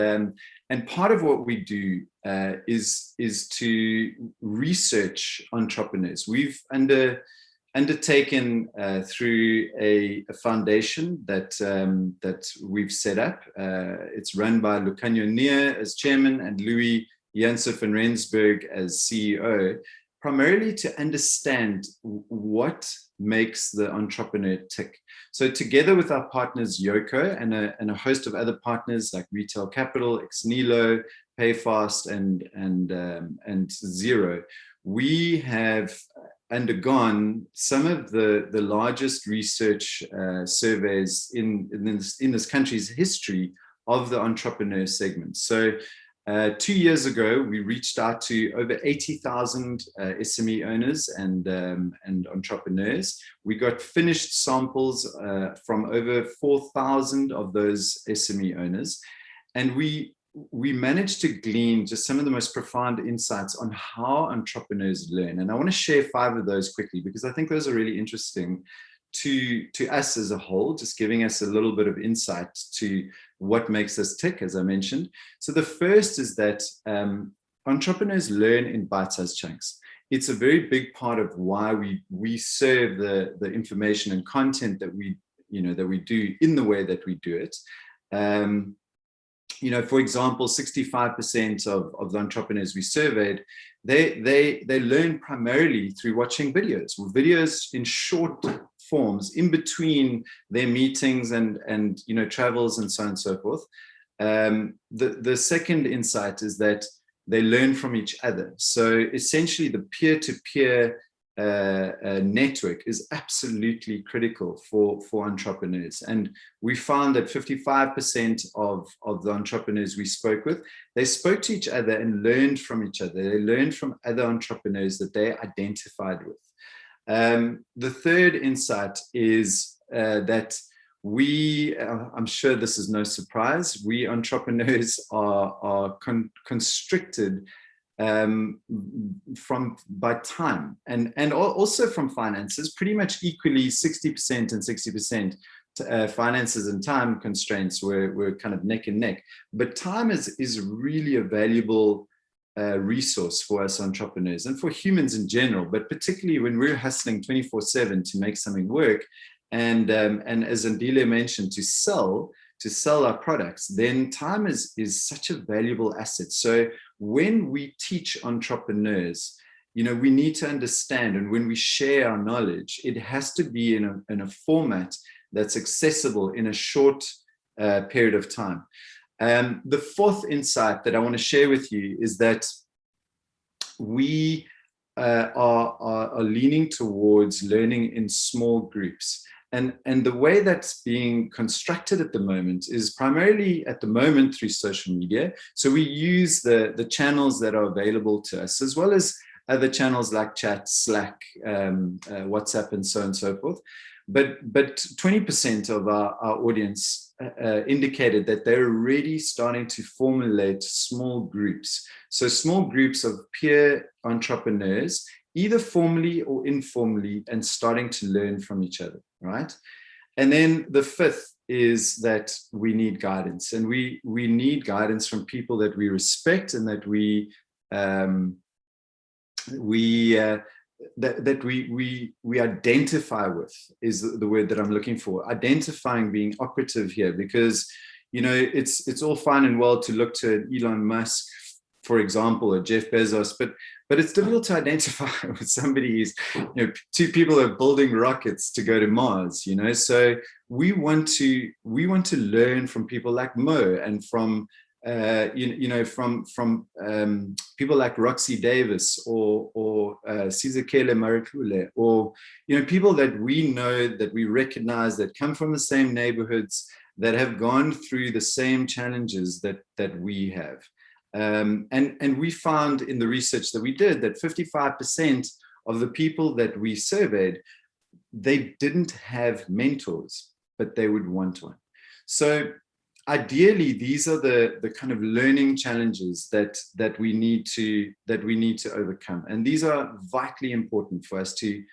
part of what we do is to research entrepreneurs. We've undertaken through a foundation that we've set up. It's run by Lucanio Nia as chairman and Louis Janse van Rensburg as CEO, primarily to understand what makes the entrepreneur tick. So together with our partners Yoko and a host of other partners like Retail Capital, Ex Nihilo, Payfast, and Zero, we have undergone some of the largest research surveys in this country's history of the entrepreneur segment. So 2 years ago, we reached out to over 80,000 SME owners and entrepreneurs. We got finished samples from over 4,000 of those SME owners. And we managed to glean just some of the most profound insights on how entrepreneurs learn. And I want to share 5 of those quickly, because I think those are really interesting to us as a whole, just giving us a little bit of insight to what makes us tick, as I mentioned. So the first is that entrepreneurs learn in bite-sized chunks. It's a very big part of why we serve the information and content that we do in the way that we do it. For example, 65% of the entrepreneurs we surveyed, they learn primarily through watching videos in short forms in between their meetings and travels and so on and so forth. The second insight is that they learn from each other. So essentially, the peer-to-peer network is absolutely critical for entrepreneurs. And we found that 55% of the entrepreneurs we spoke with, they spoke to each other and learned from each other. They learned from other entrepreneurs that they identified with. The third insight is that I'm sure this is no surprise, we entrepreneurs are constricted by time and also from finances, pretty much equally 60% and 60%. Finances and time constraints were kind of neck and neck, but time is really a valuable resource for us entrepreneurs and for humans in general, but particularly when we're hustling 24/7 to make something work, and as Andile mentioned, to sell our products, then time is such a valuable asset. So when we teach entrepreneurs, we need to understand, and when we share our knowledge, it has to be in a format that's accessible in a short period of time. The fourth insight that I want to share with you is that we are leaning towards learning in small groups. And the way that's being constructed at the moment is primarily at the moment through social media. So we use the channels that are available to us, as well as other channels like chat, Slack, WhatsApp, and so on and so forth. But 20% of our audience indicated that they're already starting to formulate small groups. So small groups of peer entrepreneurs, either formally or informally, and starting to learn from each other, right? And then the fifth is that we need guidance, and we need guidance from people that we respect and that we identify with, is the word that I'm looking for. Identifying being operative here, because it's all fine and well to look to Elon Musk, for example, or Jeff Bezos, but it's difficult to identify with somebody who's, two people are building rockets to go to Mars, So we want to learn from people like Mo, and from from people like Roxy Davis or Sizakele Marikule, or people that we know, that we recognize, that come from the same neighborhoods, that have gone through the same challenges that we have. And we found in the research that we did that 55% of the people that we surveyed, they didn't have mentors, but they would want one. So ideally, these are the kind of learning challenges that we need to overcome, and these are vitally important for us to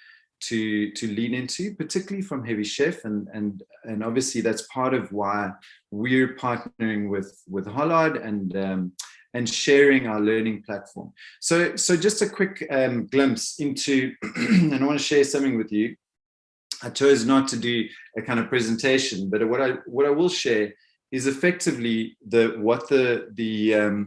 lean into, particularly from Heavy Chef, and obviously that's part of why we're partnering with Hollard and sharing our learning platform. So just a quick glimpse into, and I want to share something with you. I chose not to do a kind of presentation, but what I will share is effectively what the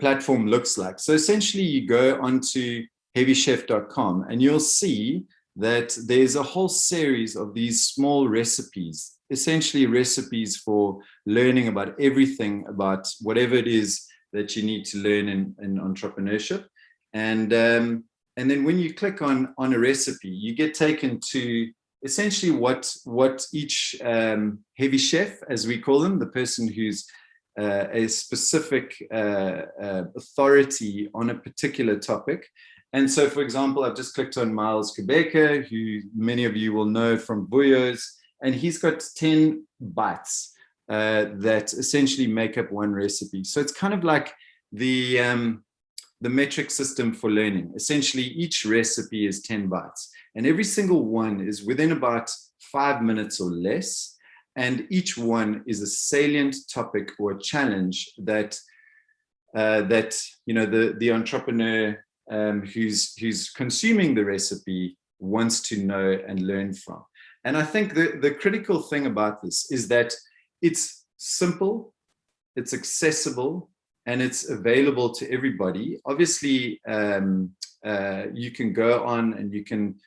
platform looks like. So essentially, you go onto heavychef.com and you'll see that there's a whole series of these small recipes, essentially recipes for learning about everything, about whatever it is that you need to learn in entrepreneurship. And then when you click on a recipe, you get taken to essentially what each heavy chef, as we call them, the person who's a specific authority on a particular topic. And so, for example, I've just clicked on Miles Kubeka, who many of you will know from Buyos, and he's got 10 bites that essentially make up one recipe. So it's kind of like the metric system for learning. Essentially, each recipe is 10 bites, and every single one is within about 5 minutes or less. And each one is a salient topic or a challenge that the entrepreneur who's consuming the recipe wants to know and learn from. And I think the critical thing about this is that it's simple, it's accessible, and it's available to everybody. Obviously, you can go on and you can,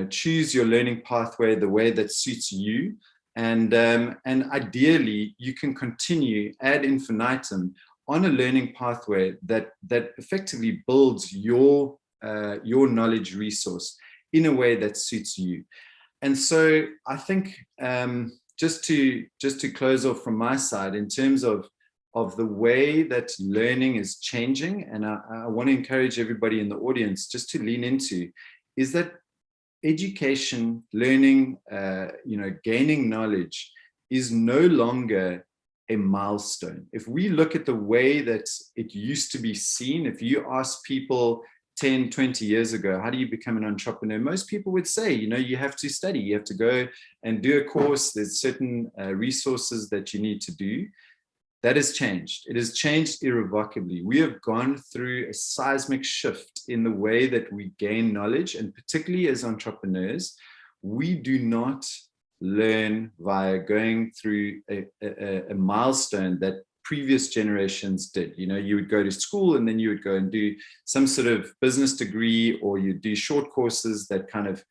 choose your learning pathway the way that suits you, and ideally, you can continue ad infinitum on a learning pathway that effectively builds your knowledge resource in a way that suits you. And so I think just to close off from my side, in terms of the way that learning is changing, and I want to encourage everybody in the audience just to lean into, is that education, learning, gaining knowledge is no longer a milestone. If we look at the way that it used to be seen, if you ask people 10, 20 years ago, how do you become an entrepreneur? Most people would say, you have to study, you have to go and do a course. There's certain resources that you need to do. That has changed. It has changed irrevocably. We have gone through a seismic shift in the way that we gain knowledge, and particularly as entrepreneurs, we do not learn via going through a milestone that previous generations did. You would go to school and then you would go and do some sort of business degree, or you do short courses that kind of,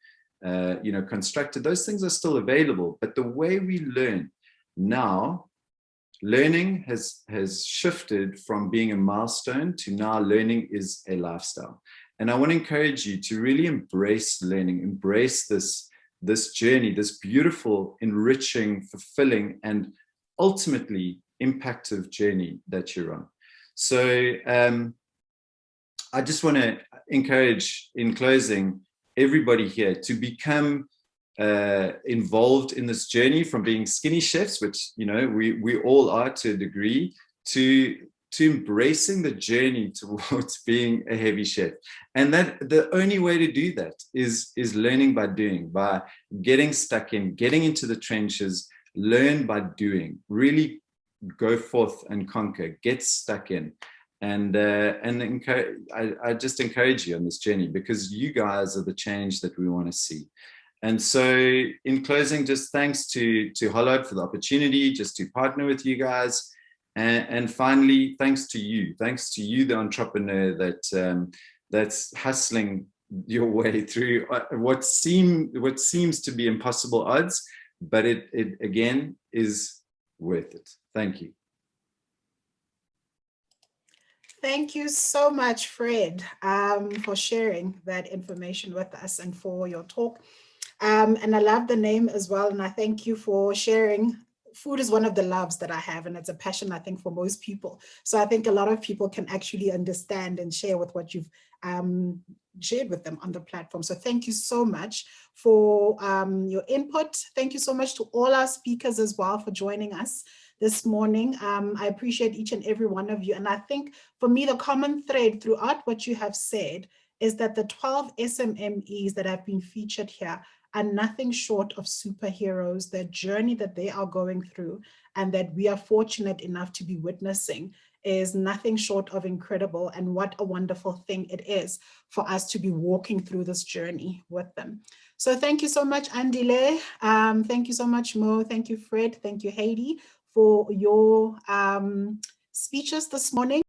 constructed. Those things are still available, but the way we learn now, learning has shifted from being a milestone to now learning is a lifestyle. And I want to encourage you to really embrace learning, embrace this journey, this beautiful, enriching, fulfilling, and ultimately impactful journey that you're on. So I just want to encourage, in closing, everybody here to become involved in this journey, from being skinny chefs, which we all are to a degree, to embracing the journey towards being a heavy chef. And that the only way to do that is learning by doing, by getting stuck in, getting into the trenches. Learn by doing. Really go forth and conquer. Get stuck in. And I just encourage you on this journey, because you guys are the change that we want to see. And so in closing, just thanks to Hollard for the opportunity just to partner with you guys. And finally, thanks to you, the entrepreneur that's hustling your way through what seems to be impossible odds, but it again is worth it. Thank you. Thank you so much, Fred, for sharing that information with us and for your talk. And I love the name as well. And I thank you for sharing. Food is one of the loves that I have, and it's a passion, I think, for most people. So I think a lot of people can actually understand and share with what you've shared with them on the platform. So thank you so much for your input. Thank you so much to all our speakers as well for joining us this morning. I appreciate each and every one of you. And I think for me, the common thread throughout what you have said is that the 12 SMMEs that have been featured here are nothing short of superheroes, the journey that they are going through and that we are fortunate enough to be witnessing is nothing short of incredible. And what a wonderful thing it is for us to be walking through this journey with them. So thank you so much, Andile. Thank you so much, Mo. Thank you, Fred. Thank you, Heidi, for your speeches this morning.